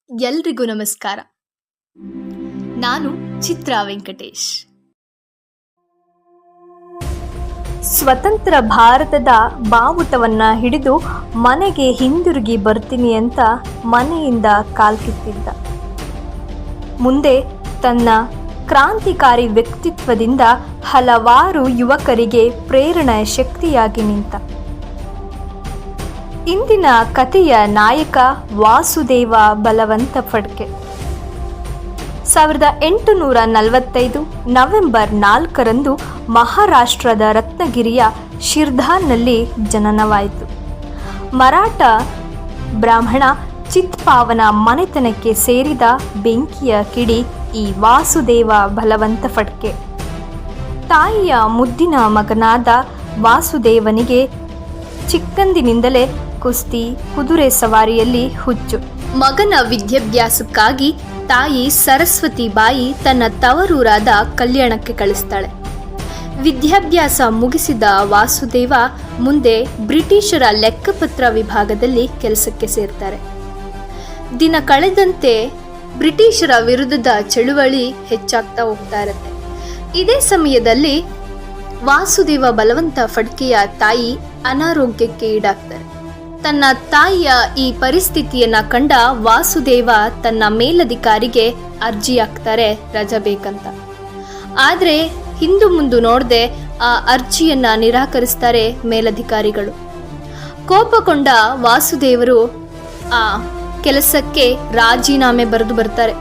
ಎಲ್ರಿಗೂ ನಮಸ್ಕಾರ. ನಾನು ಚಿತ್ರಾ ವೆಂಕಟೇಶ್. ಸ್ವತಂತ್ರ ಭಾರತದ ಬಾವುಟವನ್ನ ಹಿಡಿದು ಮನೆಗೆ ಹಿಂದಿರುಗಿ ಬರ್ತೀನಿ ಅಂತ ಮನೆಯಿಂದ ಕಾಲ್ಕಿತ್ತಿದ್ದ. ಮುಂದೆ ತನ್ನ ಕ್ರಾಂತಿಕಾರಿ ವ್ಯಕ್ತಿತ್ವದಿಂದ ಹಲವಾರು ಯುವಕರಿಗೆ ಪ್ರೇರಣಾ ಶಕ್ತಿಯಾಗಿ ನಿಂತ. ಇಂದಿನ ಕಥೆಯ ನಾಯಕ ವಾಸುದೇವ ಬಲವಂತ ಫಡ್ಕೆ. 1845 ನವೆಂಬರ್ 4ರಂದು ಮಹಾರಾಷ್ಟ್ರದ ರತ್ನಗಿರಿಯ ಶಿರ್ಧಾನ್ನಲ್ಲಿ ಜನನವಾಯಿತು. ಮರಾಠ ಬ್ರಾಹ್ಮಣ ಚಿತ್ಪಾವನ ಮನೆತನಕ್ಕೆ ಸೇರಿದ ಬೆಂಕಿಯ ಕಿಡಿ ಈ ವಾಸುದೇವ ಬಲವಂತ ಫಡ್ಕೆ. ತಾಯಿಯ ಮುದ್ದಿನ ಮಗನಾದ ವಾಸುದೇವನಿಗೆ ಚಿಕ್ಕಂದಿನಿಂದಲೇ ಕುಸ್ತಿ, ಕುದುರೆ ಸವಾರಿಯಲ್ಲಿ ಹುಚ್ಚು. ಮಗನ ವಿದ್ಯಾಭ್ಯಾಸಕ್ಕಾಗಿ ತಾಯಿ ಸರಸ್ವತಿ ಬಾಯಿ ತನ್ನ ತವರೂರಾದ ಕಲ್ಯಾಣಕ್ಕೆ ಕಳಿಸ್ತಾಳೆ. ವಿದ್ಯಾಭ್ಯಾಸ ಮುಗಿಸಿದ ವಾಸುದೇವ ಮುಂದೆ ಬ್ರಿಟಿಷರ ಲೆಕ್ಕಪತ್ರ ವಿಭಾಗದಲ್ಲಿ ಕೆಲಸಕ್ಕೆ ಸೇರ್ತಾರೆ. ದಿನ ಕಳೆದಂತೆ ಬ್ರಿಟಿಷರ ವಿರುದ್ಧದ ಚಳುವಳಿ ಹೆಚ್ಚಾಗ್ತಾ ಹೋಗ್ತಾ ಇರುತ್ತೆ. ಇದೇ ಸಮಯದಲ್ಲಿ ವಾಸುದೇವ ಬಲವಂತ ಫಡ್ಕೆಯ ತಾಯಿ ಅನಾರೋಗ್ಯಕ್ಕೆ ಈಡಾಗ್ತಾರೆ. ತನ್ನ ತಾಯಿಯ ಈ ಪರಿಸ್ಥಿತಿಯನ್ನ ಕಂಡ ವಾಸುದೇವ ತನ್ನ ಮೇಲಧಿಕಾರಿಗೆ ಅರ್ಜಿ ಹಾಕ್ತಾರೆ ರಜೆ ಬೇಕಂತ. ಆದ್ರೆ ಹಿಂದು ಮುಂದು ನೋಡದೆ ಆ ಅರ್ಜಿಯನ್ನ ನಿರಾಕರಿಸ್ತಾರೆ ಮೇಲಧಿಕಾರಿಗಳು. ಕೋಪಗೊಂಡ ವಾಸುದೇವರು ಆ ಕೆಲಸಕ್ಕೆ ರಾಜೀನಾಮೆ ಬರೆದು ಬರ್ತಾರೆ.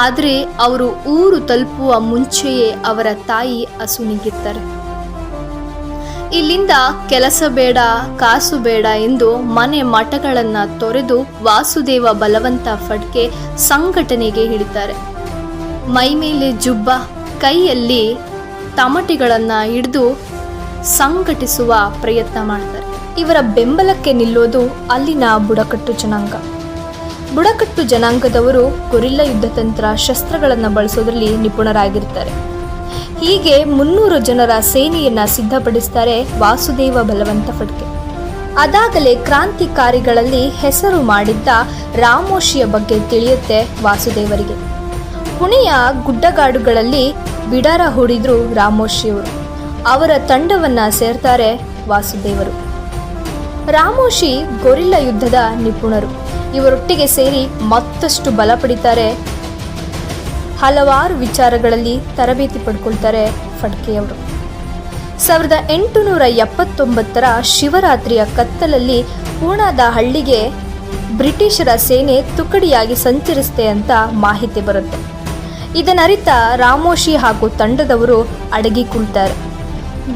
ಆದ್ರೆ ಅವರು ಊರು ತಲುಪುವ ಮುಂಚೆಯೇ ಅವರ ತಾಯಿ ಅಸುನೀಗಿರ್ತಾರೆ. ಇಲ್ಲಿಂದ ಕೆಲಸ ಬೇಡ, ಕಾಸು ಬೇಡ ಎಂದು ಮನೆ ಮಠಗಳನ್ನ ತೊರೆದು ವಾಸುದೇವ ಬಲವಂತ ಫಡ್ಕೆ ಸಂಘಟನೆಗೆ ಹಿಡಿತಾರೆ. ಮೈ ಮೇಲೆ ಜುಬ್ಬ, ಕೈಯಲ್ಲಿ ತಮಟೆಗಳನ್ನ ಹಿಡಿದು ಸಂಘಟಿಸುವ ಪ್ರಯತ್ನ ಮಾಡ್ತಾರೆ. ಇವರ ಬೆಂಬಲಕ್ಕೆ ನಿಲ್ಲೋದು ಅಲ್ಲಿನ ಬುಡಕಟ್ಟು ಜನಾಂಗ. ಬುಡಕಟ್ಟು ಜನಾಂಗದವರು ಗೊರಿಲ್ಲಾ ಯುದ್ಧತಂತ್ರ ಶಸ್ತ್ರಗಳನ್ನು ಬಳಸೋದ್ರಲ್ಲಿ ನಿಪುಣರಾಗಿರ್ತಾರೆ. ಹೀಗೆ 300 ಜನರ ಸೇನೆಯನ್ನ ಸಿದ್ಧಪಡಿಸ್ತಾರೆ ವಾಸುದೇವ ಬಲವಂತ ಫಡ್ಕೆ. ಅದಾಗಲೇ ಕ್ರಾಂತಿಕಾರಿಗಳಲ್ಲಿ ಹೆಸರು ಮಾಡಿದ್ದ ರಾಮೋಶಿಯ ಬಗ್ಗೆ ತಿಳಿಯುತ್ತೆ ವಾಸುದೇವರಿಗೆ. ಪುಣೆಯ ಗುಡ್ಡಗಾಡುಗಳಲ್ಲಿ ಬಿಡಾರ ಹೂಡಿದ್ರು ರಾಮೋಶಿಯವರು. ಅವರ ತಂಡವನ್ನ ಸೇರ್ತಾರೆ ವಾಸುದೇವರು. ರಾಮೋಶಿ ಗೊರಿಲ್ಲಾ ಯುದ್ಧದ ನಿಪುಣರು. ಇವರೊಟ್ಟಿಗೆ ಸೇರಿ ಮತ್ತಷ್ಟು ಬಲ ಪಡಿತಾರೆ. ಹಲವಾರು ವಿಚಾರಗಳಲ್ಲಿ ತರಬೇತಿ ಪಡ್ಕೊಳ್ತಾರೆ ಫಡ್ಕೆಯವರು. 1879 ಶಿವರಾತ್ರಿಯ ಕತ್ತಲಲ್ಲಿ ಪೂನಾದ ಹಳ್ಳಿಗೆ ಬ್ರಿಟಿಷರ ಸೇನೆ ತುಕಡಿಯಾಗಿ ಸಂಚರಿಸಿದೆ ಅಂತ ಮಾಹಿತಿ ಬರುತ್ತೆ. ಇದನ್ನರಿತ ರಾಮೋಶಿ ಹಾಗೂ ತಂಡದವರು ಅಡಗಿ ಕುಳ್ತಾರೆ.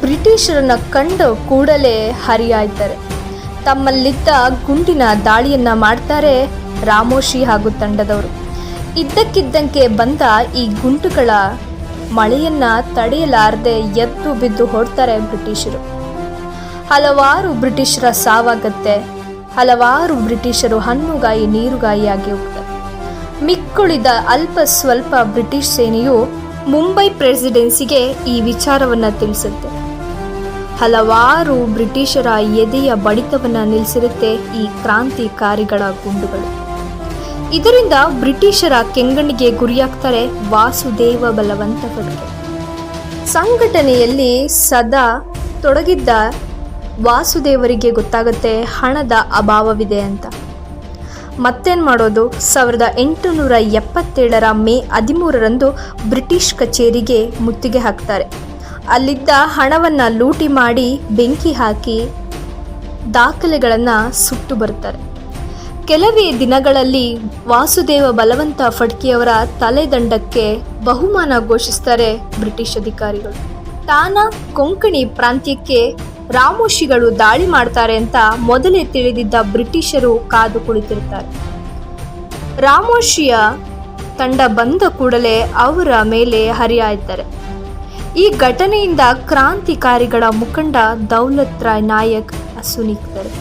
ಬ್ರಿಟಿಷರನ್ನ ಕಂಡು ಕೂಡಲೇ ಹರಿಯಾಯ್ತಾರೆ. ತಮ್ಮಲ್ಲಿದ್ದ ಗುಂಡಿನ ದಾಳಿಯನ್ನ ಮಾಡ್ತಾರೆ ರಾಮೋಶಿ ಹಾಗೂ ತಂಡದವರು. ಇದ್ದಕ್ಕಿದ್ದಂತೆ ಬಂದ ಈ ಗುಂಡುಗಳ ಮಳೆಯನ್ನ ತಡೆಯಲಾರದೆ ಎದ್ದು ಬಿದ್ದು ಹೊಡ್ತಾರೆ ಬ್ರಿಟಿಷರು. ಹಲವಾರು ಬ್ರಿಟಿಷರ ಸಾವಾಗತ್ತೆ. ಹಲವಾರು ಬ್ರಿಟಿಷರು ಹಣ್ಣುಗಾಯಿ ನೀರುಗಾಯಿಯಾಗಿ ಹೋಗ್ತಾರೆ. ಮಿಕ್ಕುಳಿದ ಅಲ್ಪ ಸ್ವಲ್ಪ ಬ್ರಿಟಿಷ್ ಸೇನೆಯು ಮುಂಬೈ ಪ್ರೆಸಿಡೆನ್ಸಿಗೆ ಈ ವಿಚಾರವನ್ನ ತಿಳಿಸುತ್ತೆ. ಹಲವಾರು ಬ್ರಿಟಿಷರ ಎದೆಯ ಬಡಿತವನ್ನ ನಿಲ್ಲಿಸಿರುತ್ತೆ ಈ ಕ್ರಾಂತಿಕಾರಿಗಳ ಗುಂಡುಗಳು. ಇದರಿಂದ ಬ್ರಿಟಿಷರ ಕೆಂಗಣ್ಣಿಗೆ ಗುರಿಯಾಗ್ತಾರೆ ವಾಸುದೇವ ಬಲವಂತ ಫಡ್ಕೆ. ಸಂಘಟನೆಯಲ್ಲಿ ಸದಾ ತೊಡಗಿದ್ದ ವಾಸುದೇವರಿಗೆ ಗೊತ್ತಾಗುತ್ತೆ ಹಣದ ಅಭಾವವಿದೆ ಅಂತ. ಮತ್ತೇನು ಮಾಡೋದು? 1877 ಮೇ 13ರಂದು ಬ್ರಿಟಿಷ್ ಕಚೇರಿಗೆ ಮುತ್ತಿಗೆ ಹಾಕ್ತಾರೆ. ಅಲ್ಲಿದ್ದ ಹಣವನ್ನು ಲೂಟಿ ಮಾಡಿ ಬೆಂಕಿ ಹಾಕಿ ದಾಖಲೆಗಳನ್ನು ಸುಟ್ಟು ಬರ್ತಾರೆ. ಕೆಲವೇ ದಿನಗಳಲ್ಲಿ ವಾಸುದೇವ ಬಲವಂತ ಫಡ್ಕೆಯವರ ತಲೆದಂಡಕ್ಕೆ ಬಹುಮಾನ ಘೋಷಿಸ್ತಾರೆ ಬ್ರಿಟಿಷ್ ಅಧಿಕಾರಿಗಳು. ತಾನಾ ಕೊಂಕಣಿ ಪ್ರಾಂತ್ಯಕ್ಕೆ ರಾಮೋಶಿಗಳು ದಾಳಿ ಮಾಡ್ತಾರೆ ಅಂತ ಮೊದಲೇ ತಿಳಿದಿದ್ದ ಬ್ರಿಟಿಷರು ಕಾದು ಕುಳಿತಿರ್ತಾರೆ. ರಾಮೋಶಿಯ ತಂಡ ಬಂದ ಕೂಡಲೇ ಅವರ ಮೇಲೆ ಹರಿಯಾಯ್ತಾರೆ. ಈ ಘಟನೆಯಿಂದ ಕ್ರಾಂತಿಕಾರಿಗಳ ಮುಖಂಡ ದೌಲತ್ ರಾಯ್ ನಾಯಕ್ ಅಸುನೀಗ್ತಾರೆ.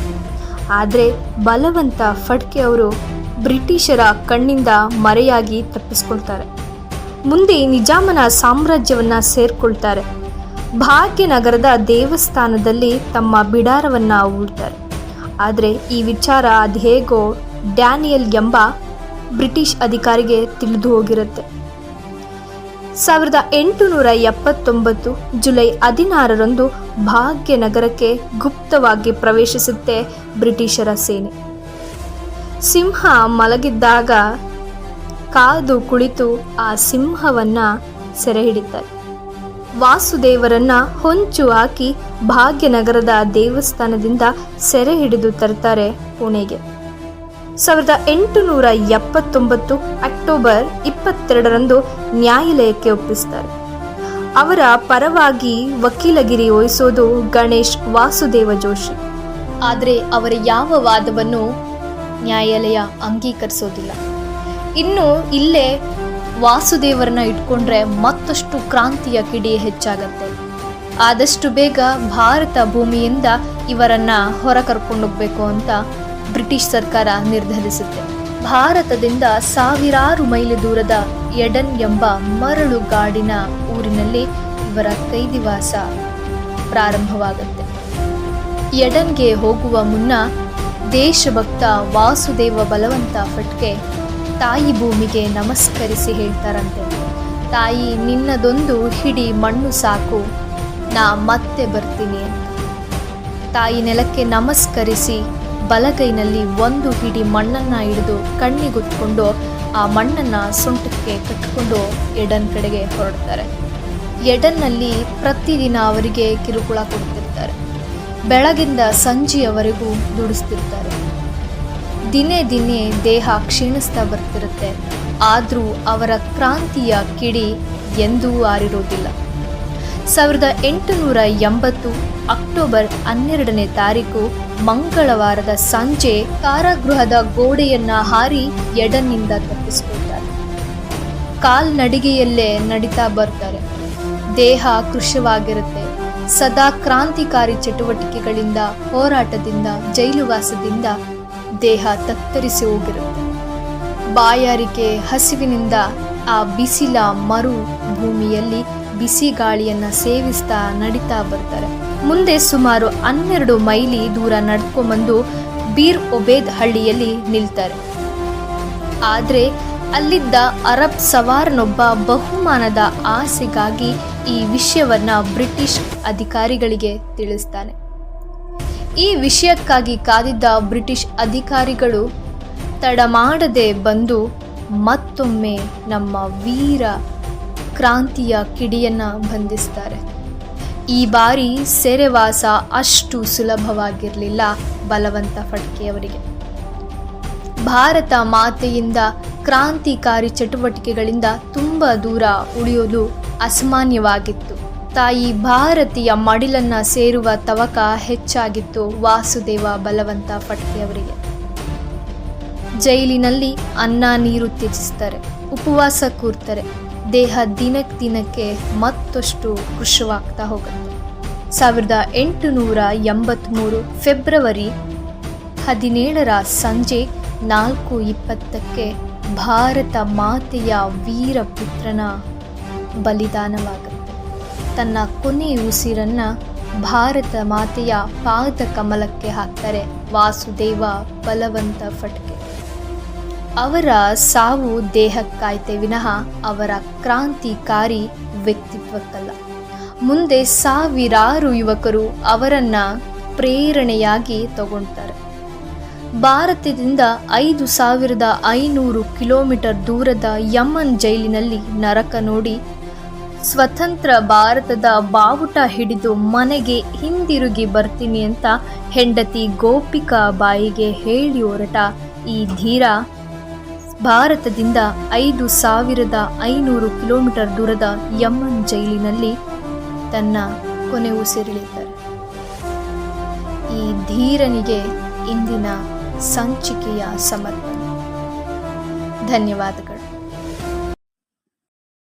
ಆದರೆ ಬಲವಂತ ಫಡ್ಕೆ ಅವರು ಬ್ರಿಟಿಷರ ಕಣ್ಣಿಂದ ಮರೆಯಾಗಿ ತಪ್ಪಿಸ್ಕೊಳ್ತಾರೆ. ಮುಂದೆ ನಿಜಾಮನ ಸಾಮ್ರಾಜ್ಯವನ್ನ ಸೇರ್ಕೊಳ್ತಾರೆ. ಭಾಗ್ಯನಗರದ ದೇವಸ್ಥಾನದಲ್ಲಿ ತಮ್ಮ ಬಿಡಾರವನ್ನು ಹೂಡ್ತಾರೆ. ಆದರೆ ಈ ವಿಚಾರ ಅದೇಗೋ ಡ್ಯಾನಿಯಲ್ ಎಂಬ ಬ್ರಿಟಿಷ್ ಅಧಿಕಾರಿಗೆ ತಿಳಿದು ಹೋಗಿರುತ್ತೆ. 1879 ಜುಲೈ 16ರಂದು ಭಾಗ್ಯನಗರಕ್ಕೆ ಗುಪ್ತವಾಗಿ ಪ್ರವೇಶಿಸುತ್ತೆ ಬ್ರಿಟಿಷರ ಸೇನೆ. ಸಿಂಹ ಮಲಗಿದ್ದಾಗ ಕಾದು ಕುಳಿತು ಆ ಸಿಂಹವನ್ನ ಸೆರೆ ಹಿಡಿತಾರೆ. ವಾಸುದೇವರನ್ನ ಹೊಂಚು ಹಾಕಿ ಭಾಗ್ಯನಗರದ ದೇವಸ್ಥಾನದಿಂದ ಸೆರೆ ಹಿಡಿದು ತರ್ತಾರೆ ಪುಣೆಗೆ. 1879 ಅಕ್ಟೋಬರ್ 22ರಂದು ನ್ಯಾಯಾಲಯಕ್ಕೆ ಒಪ್ಪಿಸ್ತಾರೆ. ಅವರ ಪರವಾಗಿ ವಕೀಲಗಿರಿ ವಹಿಸೋದು ಗಣೇಶ್ ವಾಸುದೇವ ಜೋಶಿ. ಆದರೆ ಅವರ ಯಾವ ವಾದವನ್ನು ನ್ಯಾಯಾಲಯ ಅಂಗೀಕರಿಸೋದಿಲ್ಲ. ಇನ್ನು ಇಲ್ಲೇ ವಾಸುದೇವರನ್ನ ಇಟ್ಕೊಂಡ್ರೆ ಮತ್ತಷ್ಟು ಕ್ರಾಂತಿಯ ಕಿಡಿ ಹೆಚ್ಚಾಗತ್ತೆ. ಆದಷ್ಟು ಬೇಗ ಭಾರತ ಭೂಮಿಯಿಂದ ಇವರನ್ನ ಹೊರ ಕರ್ಕೊಂಡೋಗ್ಬೇಕು ಅಂತ ಬ್ರಿಟಿಷ್ ಸರ್ಕಾರ ನಿರ್ಧರಿಸುತ್ತೆ. ಭಾರತದಿಂದ ಸಾವಿರಾರು ಮೈಲಿ ದೂರದ ಎಡನ್ ಎಂಬ ಮರಳುಗಾಡಿನ ಊರಿನಲ್ಲಿ ಇವರ ಕೈದಿವಾಸ ಪ್ರಾರಂಭವಾಗುತ್ತೆ. ಎಡನ್ಗೆ ಹೋಗುವ ಮುನ್ನ ದೇಶಭಕ್ತ ವಾಸುದೇವ ಬಲವಂತ ಫಡ್ಕೆ ತಾಯಿ ಭೂಮಿಗೆ ನಮಸ್ಕರಿಸಿ ಹೇಳ್ತಾರಂತೆ, ತಾಯಿ ನಿನ್ನದೊಂದು ಹಿಡಿ ಮಣ್ಣು ಸಾಕು, ನಾ ಮತ್ತೆ ಬರ್ತೀನಿ ಅಂತ. ತಾಯಿ ನೆಲಕ್ಕೆ ನಮಸ್ಕರಿಸಿ ಬಲಗೈನಲ್ಲಿ ಒಂದು ಹಿಡಿ ಮಣ್ಣನ್ನ ಹಿಡಿದು ಕಣ್ಣಿಗುತ್ಕೊಂಡು ಆ ಮಣ್ಣನ್ನ ಸೊಂಟಕ್ಕೆ ಕಟ್ಟಿಕೊಂಡು ಎಡನ್ ಕಡೆಗೆ ಹೊರಡ್ತಾರೆ. ಎಡನ್ನಲ್ಲಿ ಪ್ರತಿದಿನ ಅವರಿಗೆ ಕಿರುಕುಳ ಕೊಡ್ತಿರ್ತಾರೆ. ಬೆಳಗಿಂದ ಸಂಜೆಯವರೆಗೂ ದುಡಿಸ್ತಿರ್ತಾರೆ. ದಿನೇ ದಿನೇ ದೇಹ ಕ್ಷೀಣಿಸ್ತಾ ಬರ್ತಿರುತ್ತೆ. ಆದರೂ ಅವರ ಕ್ರಾಂತಿಯ ಕಿಡಿ ಎಂದೂ ಆರಿರೋದಿಲ್ಲ. 1880 ಅಕ್ಟೋಬರ್ 12ನೇ ತಾರೀಕು ಮಂಗಳವಾರದ ಸಂಜೆ ಕಾರಾಗೃಹದ ಗೋಡೆಯನ್ನ ಹಾರಿ ಎಡನ್ನಿಂದ ತಪ್ಪಿಸಿಕೊಳ್ತಾರೆ. ಕಾಲ್ನಡಿಗೆಯಲ್ಲೇ ನಡೀತಾ ಬರ್ತಾರೆ. ದೇಹ ಕೃಶವಾಗಿರುತ್ತೆ. ಸದಾ ಕ್ರಾಂತಿಕಾರಿ ಚಟುವಟಿಕೆಗಳಿಂದ, ಹೋರಾಟದಿಂದ, ಜೈಲುವಾಸದಿಂದ ದೇಹ ತತ್ತರಿಸಿ ಹೋಗಿರುತ್ತೆ. ಬಾಯಾರಿಕೆ, ಹಸಿವಿನಿಂದ ಆ ಬಿಸಿಲ ಮರು ಭೂಮಿಯಲ್ಲಿ ಬಿಸಿ ಗಾಳಿಯನ್ನ ಸೇವಿಸ್ತಾ ನಡೀತಾ ಬರ್ತಾರೆ. ಮುಂದೆ ಸುಮಾರು 12 ಮೈಲಿ ದೂರ ನಡ್ಕೊಂಡ್ಬಂದು ಬೀರ್ ಒಬೇದ್ ಹಳ್ಳಿಯಲ್ಲಿ ನಿಲ್ತಾರೆ. ಆದರೆ ಅಲ್ಲಿದ್ದ ಅರಬ್ ಸವಾರನೊಬ್ಬ ಬಹುಮಾನದ ಆಸೆಗಾಗಿ ಈ ವಿಷಯವನ್ನ ಬ್ರಿಟಿಷ್ ಅಧಿಕಾರಿಗಳಿಗೆ ತಿಳಿಸ್ತಾನೆ. ಈ ವಿಷಯಕ್ಕಾಗಿ ಕಾದಿದ್ದ ಬ್ರಿಟಿಷ್ ಅಧಿಕಾರಿಗಳು ತಡ ಮಾಡದೆ ಬಂದು ಮತ್ತೊಮ್ಮೆ ನಮ್ಮ ವೀರ ಕ್ರಾಂತಿಯ ಕಿಡಿಯನ್ನ ಬಂಧಿಸ್ತಾರೆ. ಈ ಬಾರಿ ಸೆರೆವಾಸ ಅಷ್ಟು ಸುಲಭವಾಗಿರಲಿಲ್ಲ ಬಲವಂತ ಫಡ್ಕೆಯವರಿಗೆ. ಭಾರತ ಮಾತೆಯಿಂದ ಕ್ರಾಂತಿಕಾರಿ ಚಟುವಟಿಕೆಗಳಿಂದ ತುಂಬ ದೂರ ಉಳಿಯೋದು ಅಸಾಮಾನ್ಯವಾಗಿತ್ತು. ತಾಯಿ ಭಾರತೀಯ ಮಡಿಲನ್ನ ಸೇರುವ ತವಕ ಹೆಚ್ಚಾಗಿತ್ತು ವಾಸುದೇವ ಬಲವಂತ ಫಡ್ಕೆಯವರಿಗೆ. ಜೈಲಿನಲ್ಲಿ ಅನ್ನ ನೀರು ತ್ಯಜಿಸ್ತಾರೆ, ಉಪವಾಸ ಕೂರ್ತಾರೆ. ದೇಹ ದಿನಕ್ಕೆ ಮತ್ತಷ್ಟು ಕೃಶವಾಗ್ತಾ ಹೋಗುತ್ತೆ. 1883 ಫೆಬ್ರವರಿ 17ರ ಸಂಜೆ 4:20ಕ್ಕೆ ಭಾರತ ಮಾತೆಯ ವೀರ ಪುತ್ರನ ಬಲಿದಾನವಾಗುತ್ತೆ. ತನ್ನ ಕೊನೆಯ ಉಸಿರನ್ನ ಭಾರತ ಮಾತೆಯ ಪಾದ ಕಮಲಕ್ಕೆ ಹಾಕ್ತಾರೆ ವಾಸುದೇವ ಬಲವಂತ ಫಡ್ಕೆ. ಅವರ ಸಾವು ದೇಹಕ್ಕಾಯ್ತೆ ವಿನಃ ಅವರ ಕ್ರಾಂತಿಕಾರಿ ವ್ಯಕ್ತಿತ್ವಕ್ಕಲ್ಲ. ಮುಂದೆ ಸಾವಿರಾರು ಯುವಕರು ಅವರನ್ನ ಪ್ರೇರಣೆಯಾಗಿ ತಗೊಳ್ತಾರೆ. ಭಾರತದಿಂದ 5500 ಕಿಲೋಮೀಟರ್ ದೂರದ ಯಮನ್ ಜೈಲಿನಲ್ಲಿ ನರಕ ನೋಡಿ ಸ್ವತಂತ್ರ ಭಾರತದ ಬಾವುಟ ಹಿಡಿದು ಮನೆಗೆ ಹಿಂದಿರುಗಿ ಬರ್ತೀನಿ ಅಂತ ಹೆಂಡತಿ ಗೋಪಿಕಾ ಬಾಯಿಗೆ ಹೇಳಿ ಹೊರಟ ಈ ಧೀರ ಭಾರತದಿಂದ 5500 ಕಿಲೋಮೀಟರ್ ದೂರದ ಯಮನ್ ಜೈಲಿನಲ್ಲಿ ತನ್ನ ಕೊನೆ ಉಸಿರೆಳೆಯುತ್ತಾರೆ. ಈ ಧೀರನಿಗೆ ಇಂದಿನ ಸಂಚಿಕೆಯ ಸಮರ್ಪಣೆ. ಧನ್ಯವಾದಗಳು.